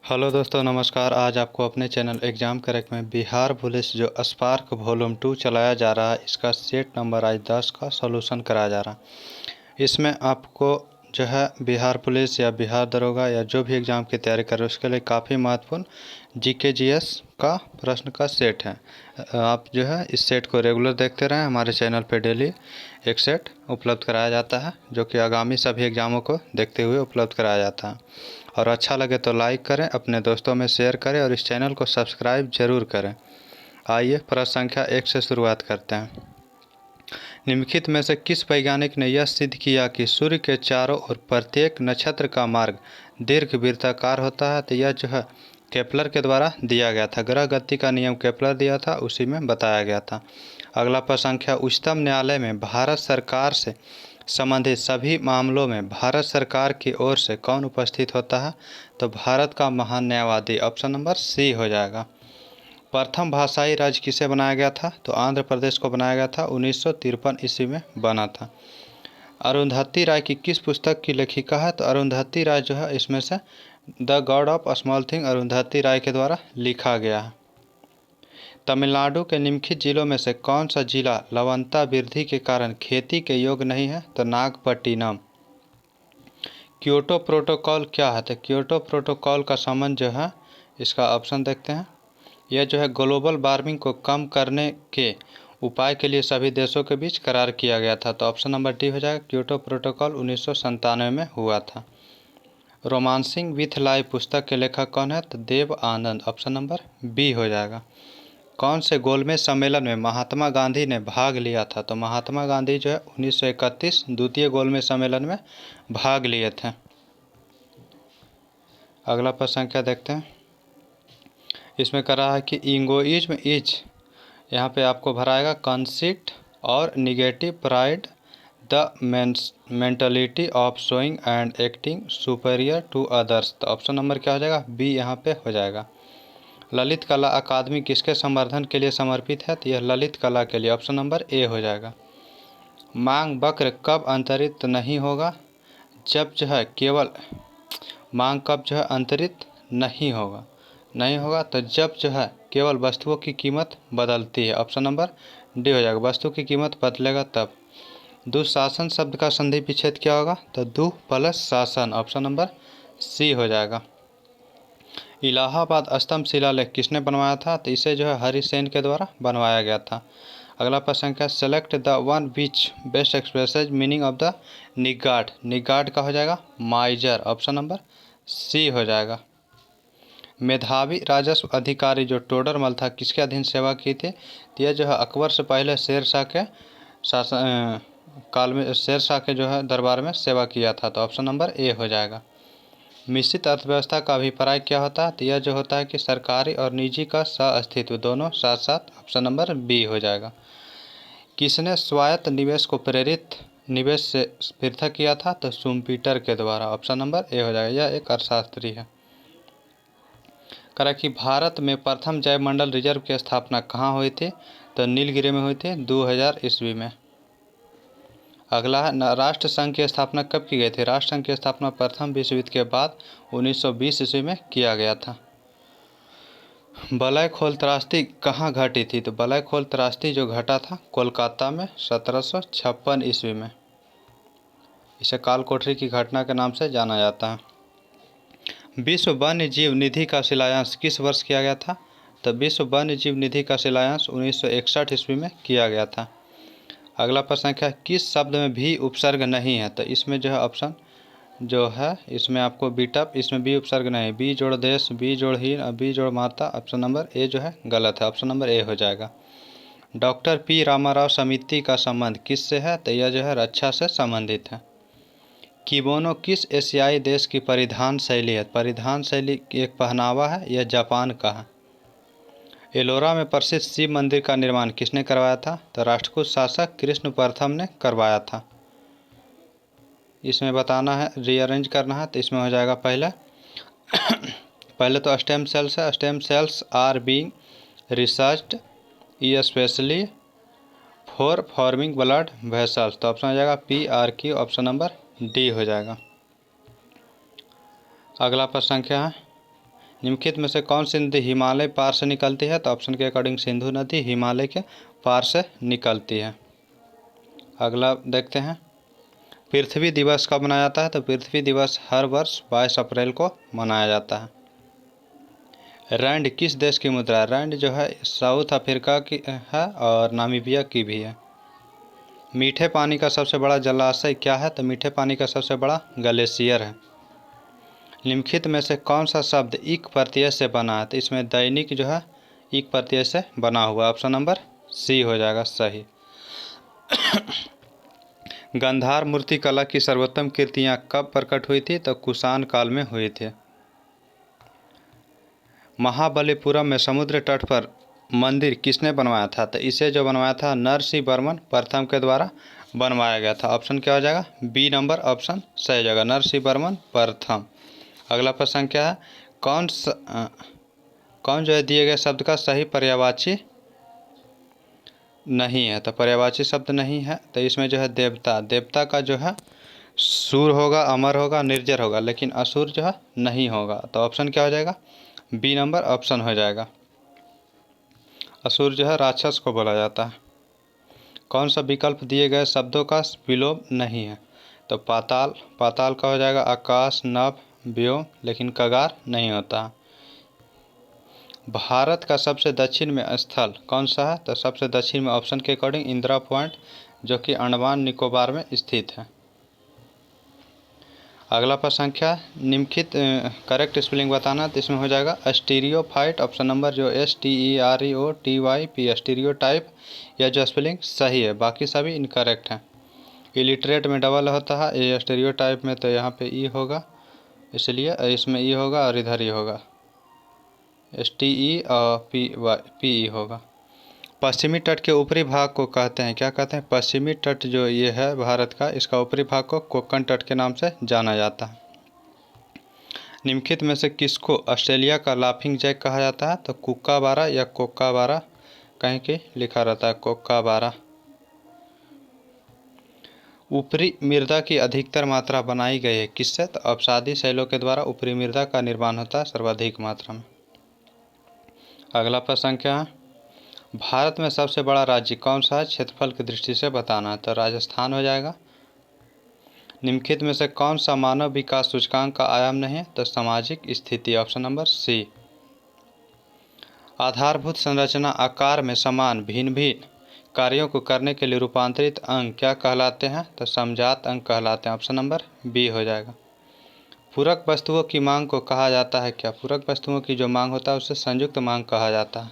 Hello दोस्तों, नमस्कार। आज आपको अपने चैनल एग्ज़ाम करेक्ट में बिहार पुलिस जो स्पार्क वॉल्यूम 2 चलाया जा रहा है, इसका सेट नंबर आज 10 का सॉल्यूशन कराया जा रहा है। इसमें आपको जो है बिहार पुलिस या बिहार दरोगा या जो भी एग्ज़ाम की तैयारी कर रहे हो उसके लिए काफ़ी महत्वपूर्ण जीके जीएस का प्रश्न का सेट है। आप जो है इस सेट को रेगुलर देखते रहें। हमारे चैनल पे डेली एक सेट उपलब्ध कराया जाता है जो कि आगामी सभी एग्ज़ामों को देखते हुए उपलब्ध कराया जाता है। और अच्छा लगे तो लाइक करें, अपने दोस्तों में शेयर करें और इस चैनल को सब्सक्राइब जरूर करें। आइए प्रश्न संख्या 1 से शुरुआत करते हैं। निम्नलिखित में से किस वैज्ञानिक ने यह सिद्ध किया कि सूर्य के चारों ओर प्रत्येक नक्षत्र का मार्ग दीर्घवृत्ताकार होता है? तो यह जो है केपलर के द्वारा दिया गया था। ग्रह गति का नियम केपलर दिया था, उसी में बताया गया था। अगला प्रश्न संख्या, उच्चतम न्यायालय में भारत सरकार से संबंधित सभी मामलों में भारत सरकार की ओर से कौन उपस्थित होता है? तो भारत का महान न्यायवादी। ऑप्शन नंबर सी हो जाएगा। प्रथम भाषाई राज्य किसे बनाया गया था? तो आंध्र प्रदेश को बनाया गया था। 1953 ईस्वी में बना था। अरुंधति राय की किस पुस्तक की लेखिका है? तो अरुंधति राय जो है इसमें से the God of Small Thing Arundhati Roy के द्वारा लिखा गया है। तमिलनाडु के निम्नलिखित जिलों में से कौन सा जिला लवणता वृद्धि के कारण खेती के योग्य नहीं है? तो नागपट्टिनम। क्योटो प्रोटोकॉल क्या है? तो क्योटो प्रोटोकॉल का संबंध जो है इसका ऑप्शन देखते हैं। यह जो है ग्लोबल वार्मिंग को कम करने के उपाय के लिए सभी देशों के बीच करार किया गया था। तो ऑप्शन नंबर डी हो जाएगा। क्योटो प्रोटोकॉल 1997 में हुआ था। रोमांसिंग विथ लाइफ पुस्तक के लेखक कौन है? तो Dev Anand. Option number B हो जाएगा। कौन से गोलमेज सम्मेलन में महात्मा गांधी ने भाग लिया था? तो महात्मा गांधी जो है 1931 द्वितीय गोलमेज सम्मेलन में भाग लिए थे। अगला प्रश्न संख्या देखते हैं। इसमें कर रहा है कि इगोइज्म इज, यहाँ पे आपको भराएगा कंसीट और negative pride the mentality of showing and acting superior to others. तो ऑप्शन नंबर क्या हो जाएगा? बी यहाँ पे हो जाएगा। ललित कला अकादमी किसके संवर्धन के लिए समर्पित है? तो यह ललित कला के लिए। ऑप्शन नंबर ए हो जाएगा। मांग वक्र कब अंतरित नहीं होगा? जब जो है केवल मांग कब जो है अंतरित नहीं होगा तो जब जो है केवल वस्तुओं की कीमत बदलती है। ऑप्शन नंबर डी हो जाएगा। वस्तु की कीमत बदलेगा तब। दुशासन शब्द का संधि विच्छेद क्या होगा? तो दु प्लस शासन। ऑप्शन नंबर सी हो जाएगा। इलाहाबाद स्तंभ शिलालेख किसने बनवाया था? तो इसे जो है हरिसेन के द्वारा बनवाया गया था। अगला प्रश्न क्या? Select the one which best expresses meaning of the niggard. Niggard का हो जाएगा माइजर। ऑप्शन नंबर सी हो जाएगा। मेधावी राजस्व अधिकारी जो टोडरमल था किसके अधीन सेवा की थी? तो यह जो है अकबर से पहले शेरशाह के शासन काल में शेरशाह के जो है दरबार में सेवा किया था। तो ऑप्शन नंबर ए हो जाएगा। मिश्रित अर्थव्यवस्था का अभिप्राय क्या होता है? तो यह जो होता है कि सरकारी और निजी का सह-अस्तित्व दोनों साथ साथ। ऑप्शन नंबर बी हो जाएगा। किसने स्वायत्त निवेश को प्रेरित निवेश से पृथक किया था? तो शुम्पीटर के द्वारा। ऑप्शन नंबर ए हो जाएगा। यह एक अर्थशास्त्री है। करा कि भारत में प्रथम जैव मंडल रिजर्व की स्थापना कहाँ हुई थी? तो नीलगिरी में हुई थी 2000 ईस्वी में। अगला है राष्ट्र संघ की स्थापना कब की गई थी? राष्ट्र संघ की स्थापना प्रथम विश्व युद्ध के बाद 1920 ईस्वी में किया गया था। बलय खोल त्रासदी कहाँ घटी थी? तो बलय खोल त्रासदी जो घटा था कोलकाता में 1756 ईस्वी में। इसे काल कोठरी की घटना के नाम से जाना जाता है। विश्व वन्य जीव निधि का शिलान्यास किस वर्ष किया गया था? तो विश्व वन्य जीव निधि का शिलान्यास 1961 ईस्वी में किया गया था। अगला प्रश्न क्या है? किस शब्द में भी उपसर्ग नहीं है? तो इसमें जो है ऑप्शन जो है इसमें आपको बीटअप, इसमें बी उपसर्ग नहीं। बी जोड़ देश, बी जोड़ हीन और बी जोड़ माता। ऑप्शन नंबर ए जो है गलत है। ऑप्शन नंबर ए हो जाएगा। डॉक्टर पी रामाराव समिति का संबंध किससे है? तो यह जो है रक्षा से संबंधित है। किमोनो किस एशियाई देश की परिधान शैली है? परिधान शैली एक पहनावा है, यह जापान का है। एलोरा में प्रसिद्ध शिव मंदिर का निर्माण किसने करवाया था? तो राष्ट्रकूट शासक कृष्ण प्रथम ने करवाया था। इसमें बताना है, रीअरेंज करना है, तो इसमें हो जाएगा पहले तो स्टेम सेल्स है। Stem cells are being researched specially for forming blood vessels. तो ऑप्शन हो जाएगा P R Q. Option number D हो जाएगा। अगला प्रश्न संख्या है निम्नलिखित में से कौन सी नदी हिमालय पार से निकलती है? तो ऑप्शन के अकॉर्डिंग सिंधु नदी हिमालय के पार से निकलती है। अगला देखते हैं, पृथ्वी दिवस कब मनाया जाता है? तो पृथ्वी दिवस हर वर्ष 22 अप्रैल को मनाया जाता है। रैंड किस देश की मुद्रा है? रैंड जो है साउथ अफ्रीका की है और नामीबिया की भी है। मीठे पानी का सबसे बड़ा जलाशय क्या है? तो मीठे पानी का सबसे बड़ा ग्लेशियर है। निम्नलिखित में से कौन सा शब्द इक प्रत्यय से बना है? तो इसमें दैनिक जो है इक प्रत्यय से बना हुआ। ऑप्शन नंबर सी हो जाएगा सही। गांधार मूर्ति कला की सर्वोत्तम कृतियां कब प्रकट हुई थी? तो कुषाण काल में हुई थी। महाबलीपुरम में समुद्र तट पर मंदिर किसने बनवाया था? तो इसे जो बनवाया था नरसिंहवर्मन प्रथम के द्वारा बनवाया गया था। ऑप्शन क्या हो जाएगा? बी नंबर ऑप्शन सही जगह नरसिंहवर्मन प्रथम। अगला प्रश्न क्या है, कौन जो है दिए गए शब्द का सही पर्यायवाची नहीं है? तो पर्यायवाची शब्द नहीं है तो इसमें जो है देवता, देवता का जो है सूर होगा, अमर होगा, निर्जर होगा, लेकिन असुर जो है नहीं होगा। तो ऑप्शन क्या हो जाएगा? बी नंबर ऑप्शन हो जाएगा। असुर जो है राक्षस को बोला जाता है। कौन सा विकल्प दिए गए शब्दों का विलोम नहीं है? तो पाताल, पाताल का हो जाएगा आकाश, नभ, व्योम, लेकिन कगार नहीं होता। भारत का सबसे दक्षिण में स्थल कौन सा है? तो सबसे दक्षिण में ऑप्शन के अकॉर्डिंग इंदिरा पॉइंट जो कि अंडमान निकोबार में स्थित है। अगला प्रश्न क्या है, निम्नलिखित करेक्ट स्पेलिंग बताना। तो इसमें हो जाएगा स्टीरियोफाइट, ऑप्शन नंबर जो STEREOTYP स्टीरियोटाइप, यह जो स्पेलिंग सही है, बाकी सभी इनकरेक्ट हैं। इलिटरेट में डबल होता है, ये स्टीरियोटाइप में तो यहाँ पे ई होगा, इसलिए इसमें ई होगा और इधर ई होगा, STEPE होगा। पश्चिमी तट के ऊपरी भाग को कहते हैं, क्या कहते हैं? पश्चिमी तट जो ये है भारत का, इसका ऊपरी भाग को कोंकण तट के नाम से जाना जाता है। निम्नलिखित में से किसको ऑस्ट्रेलिया का लाफिंग जैक कहा जाता है? तो कुक्काबारा या कोक्काबारा, कहीं के लिखा रहता है कोक्काबारा। ऊपरी मृदा की अधिकतर मात्रा बनाई गई है किससे? तो अवसादी शैलों के द्वारा ऊपरी मृदा का निर्माण होता है सर्वाधिक मात्रा में। अगला प्रश्न क्या है, भारत में सबसे बड़ा राज्य कौन सा है? क्षेत्रफल की दृष्टि से बताना है, तो राजस्थान हो जाएगा। निम्नलिखित में से कौन सा मानव विकास सूचकांक का आयाम नहीं है? तो सामाजिक स्थिति, ऑप्शन नंबर सी। आधारभूत संरचना आकार में समान भिन्न भिन्न कार्यों को करने के लिए रूपांतरित अंग क्या कहलाते हैं? तो समजात अंग कहलाते हैं। ऑप्शन नंबर बी हो जाएगा। पूरक वस्तुओं की मांग को कहा जाता है क्या? पूरक वस्तुओं की जो मांग होता है उसे संयुक्त मांग कहा जाता है।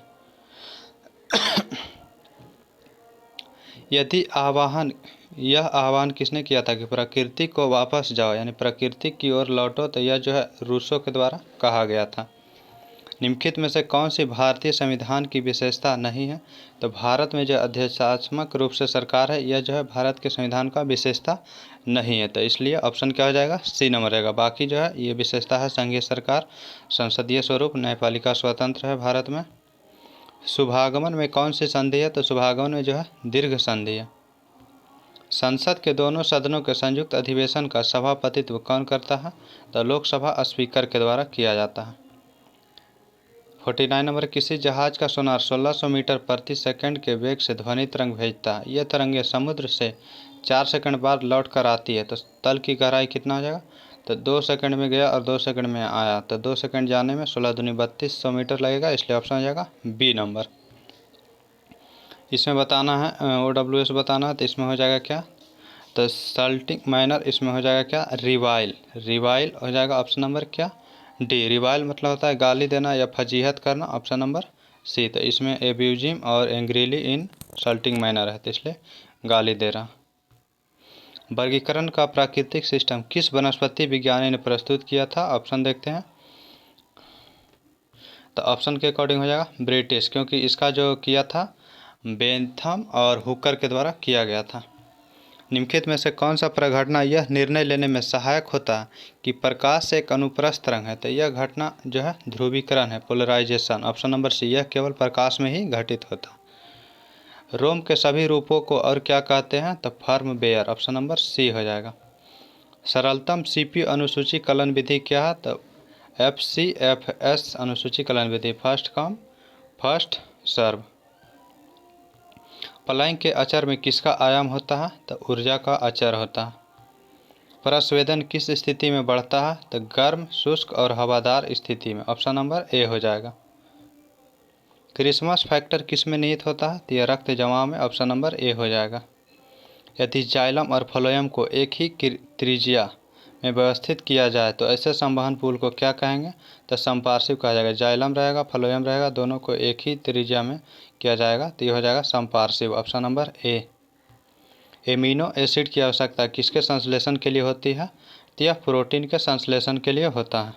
यदि यह आह्वान किसने किया था कि प्रकृति को वापस जाओ, यानी प्रकृति की ओर लौटो, तो यह जो है रूसो के द्वारा कहा गया था। निम्नलिखित में से कौन सी भारतीय संविधान की विशेषता नहीं है? तो भारत में जो अध्यक्षात्मक रूप से सरकार है, यह जो है भारत के संविधान का विशेषता नहीं है, तो इसलिए ऑप्शन क्या हो जाएगा? सी नंबर रहेगा। बाकी जो है ये विशेषता है संघीय सरकार, संसदीय स्वरूप, न्यायपालिका स्वतंत्र है भारत में। शुभागमन में कौन सी संधि है? तो शुभागमन में जो है दीर्घ संधि है। संसद के दोनों सदनों के संयुक्त अधिवेशन का सभापतित्व कौन करता है? तो लोकसभा स्पीकर के द्वारा किया जाता है। 49 नंबर, किसी जहाज का सोनार 1600 मीटर प्रति सेकंड के वेग से ध्वनि तरंग भेजता है। यह तरंगें समुद्र से 4 सेकंड बाद लौट कर आती है, तो तल की गहराई कितना हो जाएगा? तो 2 सेकंड में गया और 2 सेकंड में आया, तो 2 सेकंड जाने में 16 दूनी 3200 मीटर लगेगा, इसलिए ऑप्शन हो जाएगा बी नंबर। इसमें बताना है OWS बताना है, तो इसमें हो जाएगा क्या? तो सल्टिंग मैनर, इसमें हो जाएगा क्या? रिवाइल, रिवाइल हो जाएगा ऑप्शन नंबर क्या? डी। रिवाइल मतलब होता है गाली देना या फजीहत करना, ऑप्शन नंबर सी। तो इसमें एब्यूजिम और एंग्रीली इन सल्टिंग मैनर है, तो इसलिए गाली दे रहा। वर्गीकरण का प्राकृतिक सिस्टम किस वनस्पति विज्ञानी ने प्रस्तुत किया था? ऑप्शन देखते हैं, तो ऑप्शन के अकॉर्डिंग हो जाएगा ब्रिटिश, क्योंकि इसका जो किया था बेंथम और हुकर के द्वारा किया गया था। निम्नलिखित में से कौन सा प्रघटना यह निर्णय लेने में सहायक होता है कि प्रकाश एक अनुप्रस्थ तरंग है? तो यह घटना जो है ध्रुवीकरण है, पोलराइजेशन, ऑप्शन नंबर सी। यह केवल प्रकाश में ही घटित होता है। रोम के सभी रूपों को और क्या कहते हैं? तो फर्म बेयर, ऑप्शन नंबर सी हो जाएगा। सरलतम CPU अनुसूची कलन विधि क्या है? तो FCFS अनुसूची कलन विधि, first come first serve. Planck के अचर में किसका आयाम होता है? तो ऊर्जा का अचर होता है। प्रस्वेदन किस स्थिति में बढ़ता है? तो गर्म, शुष्क और हवादार स्थिति में। ऑप्शन नंबर ए हो जाएगा। क्रिसमस फैक्टर किस में निहित होता है? तो यह रक्त जमाव में। ऑप्शन नंबर ए हो जाएगा। यदि जाइलम और फ्लोएम को एक ही त्रिज्या में व्यवस्थित किया जाए तो ऐसे संवहन पुल को क्या कहेंगे? तो संपार्श्विक कहा जाएगा। जाइलम रहेगा, फ्लोएम रहेगा, दोनों को एक ही त्रिज्या में किया जाएगा तो ये हो जाएगा संपार्श्विक। ऑप्शन नंबर ए। एमिनो एसिड की आवश्यकता किसके संश्लेषण के लिए होती है? तो यह प्रोटीन के संश्लेषण के लिए होता है।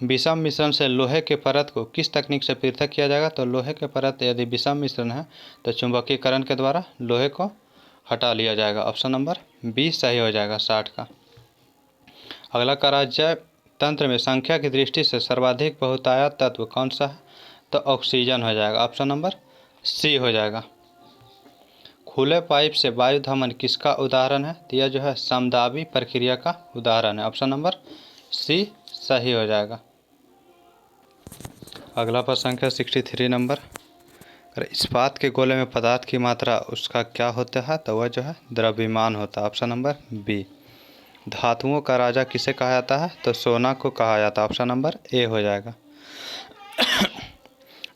विषम मिश्रण से लोहे के परत को किस तकनीक से पृथक किया जाएगा? तो लोहे के परत यदि विषम मिश्रण है तो चुंबकीकरण के द्वारा लोहे को हटा लिया जाएगा। ऑप्शन नंबर बी सही हो जाएगा 60 का। अगला कराजय तंत्र में संख्या की दृष्टि से सर्वाधिक बहुतायत तत्व कौन सा है? तो ऑक्सीजन हो जाएगा। ऑप्शन नंबर सी हो जाएगा। खुले पाइप से वायु धमन किसका उदाहरण है? तो यह जो है समदाबी प्रक्रिया का उदाहरण है। ऑप्शन नंबर सी सही हो जाएगा। अगला प्रश्न है 63 नंबर। इस्पात के गोले में पदार्थ की मात्रा उसका क्या होता है? तो वह जो है द्रव्यमान होता है। Option number B. धातुओं का राजा किसे कहा जाता है? तो सोना को कहा जाता है। ऑप्शन नंबर ए हो जाएगा।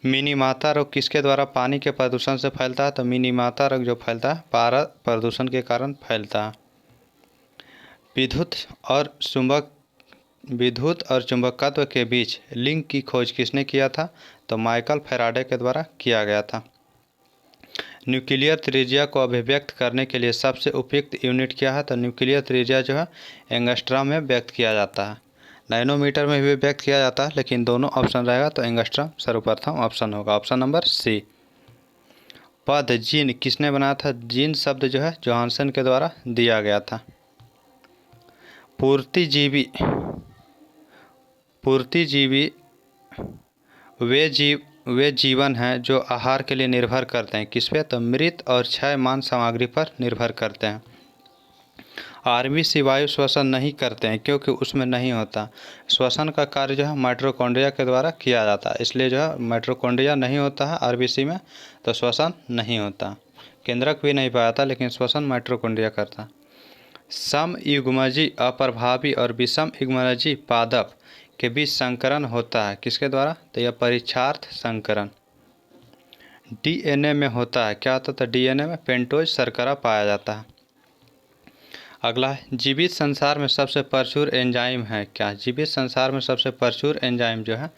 मिनीमाता रोग किसके द्वारा पानी के प्रदूषण से फैलता है? तो मिनीमाता रोग जो फैलता है पारा प्रदूषण के कारण फैलता है। विद्युत और चुंबकत्व के बीच लिंक की खोज किसने किया था? तो माइकल फैराडे के द्वारा किया गया था। न्यूक्लियर त्रिज्या को अभिव्यक्त करने के लिए सबसे उपयुक्त यूनिट क्या है? तो न्यूक्लियर त्रिज्या जो है एंगस्ट्रॉम में व्यक्त किया जाता है। नैनोमीटर में भी व्यक्त किया जाता है, लेकिन दोनों ऑप्शन रहेगा तो एंगस्ट्रॉम सर्वप्रथम ऑप्शन होगा। Option number C. पद जीन किसने बनाया था? जीन शब्द जो है जोहानसन के द्वारा दिया गया था। पूर्तिजीवी वे जीवन हैं जो आहार के लिए निर्भर करते हैं। किस पे? तो मृत और क्षयमान सामग्री पर निर्भर करते हैं। आरबीसी वायु श्वसन नहीं करते हैं क्योंकि उसमें नहीं होता। श्वसन का कार्य जो है माइटोकॉन्ड्रिया के द्वारा किया जाता है, इसलिए जो है माइटोकॉन्ड्रिया नहीं होता है आरबीसी में तो श्वसन नहीं होता। केंद्रक भी नहीं पाया था लेकिन श्वसन माइटोकॉन्ड्रिया करता। समयुग्मजी अप्रभावी और विषम युग्मजी पादप के बीच संकरण होता है किसके द्वारा? तो यह परीक्षार्थ संकरण डीएनए में होता है। क्या होता है? डीएनए में पेंटोज शर्करा पाया जाता है। अगला है जीवित संसार में सबसे प्रचुर एंजाइम है क्या? जीवित संसार में सबसे प्रचुर एंजाइम जो है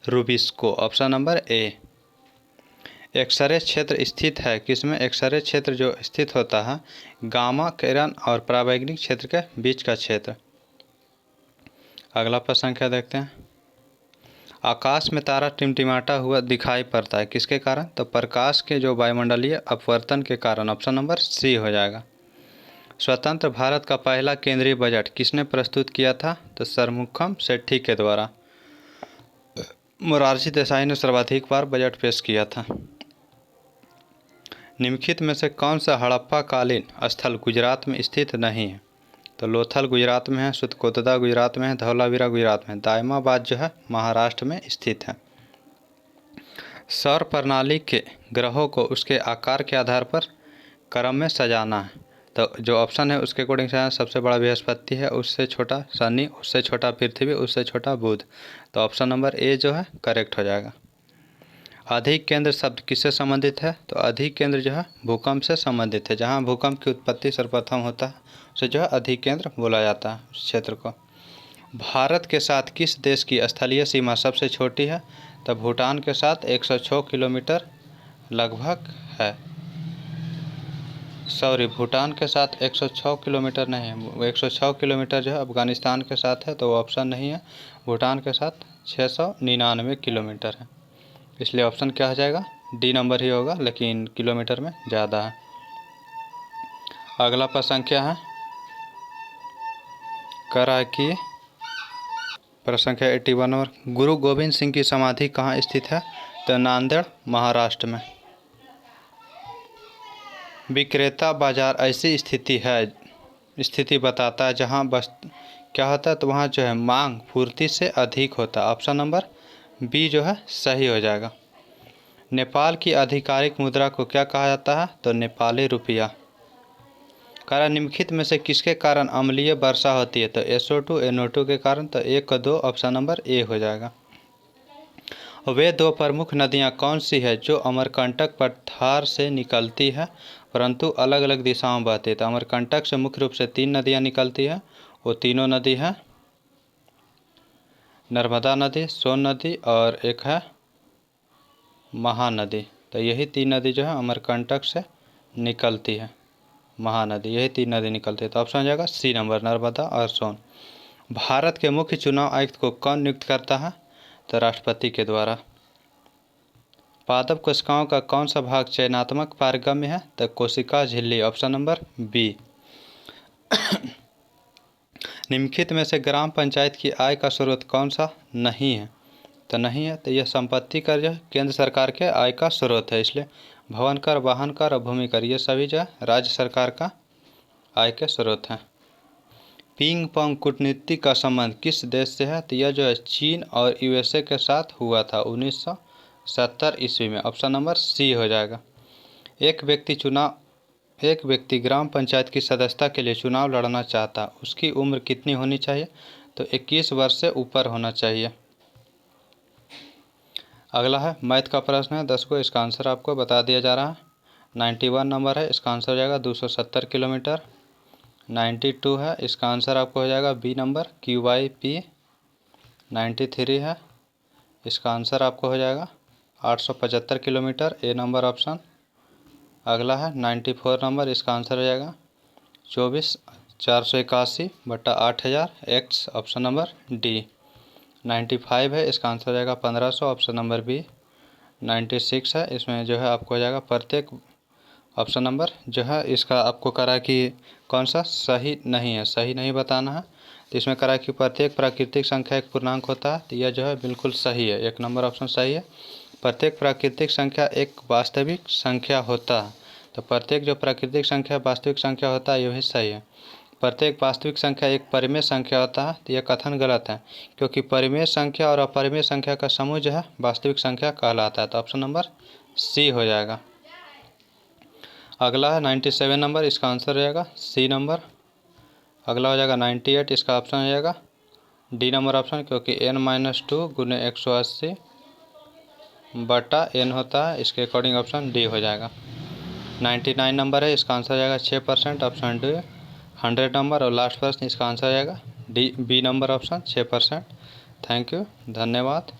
rubisco. Option number A. X ray क्षेत्र स्थित है किसमें? एक्सरे क्षेत्र जो स्थित होता है गामा किरण और पराबैंगनी क्षेत्र के बीच का क्षेत्र। अगला प्रश्न क्या देखते हैं। आकाश में तारा टिमटिमाता हुआ दिखाई पड़ता है किसके कारण? तो प्रकाश के जो वायुमंडलीय अपवर्तन के कारण। ऑप्शन नंबर सी हो जाएगा। स्वतंत्र भारत का पहला केंद्रीय बजट किसने प्रस्तुत किया था? तो सरमुखम सेठी के द्वारा। मोरारजी देसाई ने सर्वाधिक बार बजट पेश किया था। निम्नलिखित में से कौन सा हड़प्पा कालीन स्थल गुजरात में स्थित नहीं है? तो लोथल गुजरात में है, सुतकोतदा गुजरात में है, धौलावीरा गुजरात में है, दायमाबाद जो है महाराष्ट्र में स्थित है। सौर प्रणाली के ग्रहों को उसके आकार के आधार पर क्रम में सजाना है। तो जो ऑप्शन है उसके अकॉर्डिंग से सबसे बड़ा बृहस्पति है, उससे छोटा शनि, उससे छोटा पृथ्वी, उससे छोटा बुध। तो ऑप्शन नंबर ए जो है करेक्ट हो जाएगा। अधिक केंद्र शब्द किससे संबंधित है? तो अधिक केंद्र जो है भूकंप से संबंधित है। जहाँ भूकंप की उत्पत्ति सर्वप्रथम होता है उसे जो है अधिक केंद्र बोला जाता है उस क्षेत्र को। भारत के साथ किस देश की स्थलीय सीमा सबसे छोटी है? तो भूटान के साथ 106 किलोमीटर लगभग है। सॉरी, भूटान के साथ 106 किलोमीटर नहीं है, 106 किलोमीटर जो है अफगानिस्तान के साथ है तो वो ऑप्शन नहीं है। भूटान के साथ 699 किलोमीटर है, इसलिए ऑप्शन क्या हो जाएगा? डी नंबर ही होगा, लेकिन किलोमीटर में ज़्यादा है। अगला प्रश्न क्या है? करा कि प्रश्न क्या 81 नंबर। गुरु गोविंद सिंह की समाधि कहाँ स्थित है? तो नांदेड़ महाराष्ट्र में। विक्रेता बाजार ऐसी स्थिति बताता है जहाँ क्या होता है, तो वहाँ जो है मांग पूर्ति से अधिक होता है। ऑप्शन नंबर बी जो है सही हो जाएगा। नेपाल की आधिकारिक मुद्रा को क्या कहा जाता है, तो नेपाली रुपया। कारण निम्नलिखित में से किसके कारण अम्लीय वर्षा होती है, तो SO2 NO2 के कारण। तो 1 का 2 ऑप्शन नंबर ए हो जाएगा। वे दो प्रमुख नदियाँ कौन सी है जो अमरकंटक पठार से निकलती है परंतु अलग अलग दिशाओं में बहती है। तो अमरकंटक से मुख्य रूप से 3 नदियाँ निकलती है, वो तीनों नदी हैं नर्मदा नदी, सोन नदी और एक है महानदी। तो यही 3 नदी जो है अमरकंटक से निकलती है, महानदी, यही 3 नदी निकलती है। तो ऑप्शन हो जाएगा सी नंबर, नर्मदा और सोन। भारत के मुख्य चुनाव आयुक्त को कौन नियुक्त करता है, तो राष्ट्रपति के द्वारा। पादप कोशिकाओं का कौन सा भाग चयनात्मक पारगम्य है, तो कोशिका झिल्ली, ऑप्शन नंबर बी। निम्नलिखित में से ग्राम पंचायत की आय का स्रोत कौन सा नहीं है, तो नहीं है, तो यह संपत्ति कर जो केंद्र सरकार के आय का स्रोत है, इसलिए भवन कर, वाहन कर और भूमि कर ये सभी जो है राज्य सरकार का आय के स्रोत हैं। पिंग पोंग कूटनीति का संबंध किस देश से है, तो यह जो है चीन और USA के साथ हुआ था 1970 ईस्वी में। ऑप्शन नंबर सी हो जाएगा। एक व्यक्ति ग्राम पंचायत की सदस्यता के लिए चुनाव लड़ना चाहता, उसकी उम्र कितनी होनी चाहिए, तो 21 वर्ष से ऊपर होना चाहिए। अगला है मैथ का प्रश्न है 10 को, इसका आंसर आपको बता दिया जा रहा है। 91 नंबर है, इसका आंसर हो जाएगा 270 किलोमीटर। 92 है, इसका आंसर आपको हो जाएगा बी नंबर QYP। 93 है, इसका आंसर आपको हो जाएगा 875 किलोमीटर, ए नंबर ऑप्शन। अगला है 94 नंबर, इसका आंसर हो जाएगा 24,481/8000 एक्स, ऑप्शन नंबर डी। 95 है, इसका आंसर हो जाएगा 1500, ऑप्शन नंबर बी। 96 है, इसमें जो है आपको हो जाएगा प्रत्येक, ऑप्शन नंबर जो है इसका आपको करा कि कौन सा सही नहीं है, सही नहीं बताना है। तो इसमें करा कि प्रत्येक प्राकृतिक संख्या एक पूर्णांक होता है, तो यह जो है बिल्कुल सही है, 1 नंबर ऑप्शन सही है। प्रत्येक प्राकृतिक संख्या एक वास्तविक संख्या होता है, तो प्रत्येक जो प्राकृतिक संख्या वास्तविक संख्या होता है यह भी सही है। प्रत्येक वास्तविक संख्या एक परिमेय संख्या होता है, तो यह कथन गलत है, क्योंकि परिमेय संख्या और अपरिमेय संख्या का समूह जो है वास्तविक संख्या कहलाता है। तो ऑप्शन नंबर सी हो जाएगा। अगला है 97 नंबर, इसका आंसर हो जाएगा सी नंबर। अगला हो जाएगा 98, इसका ऑप्शन हो जाएगा डी नंबर ऑप्शन, क्योंकि n-2 गुने 180/n होता है, इसके अकॉर्डिंग ऑप्शन डी हो जाएगा। 99 नंबर है, इसका आंसर हो जाएगा 6%, ऑप्शन डी। 100 नंबर और लास्ट प्रश्न, इसका आंसर हो जाएगा D B number option 6%। Thank you, धन्यवाद।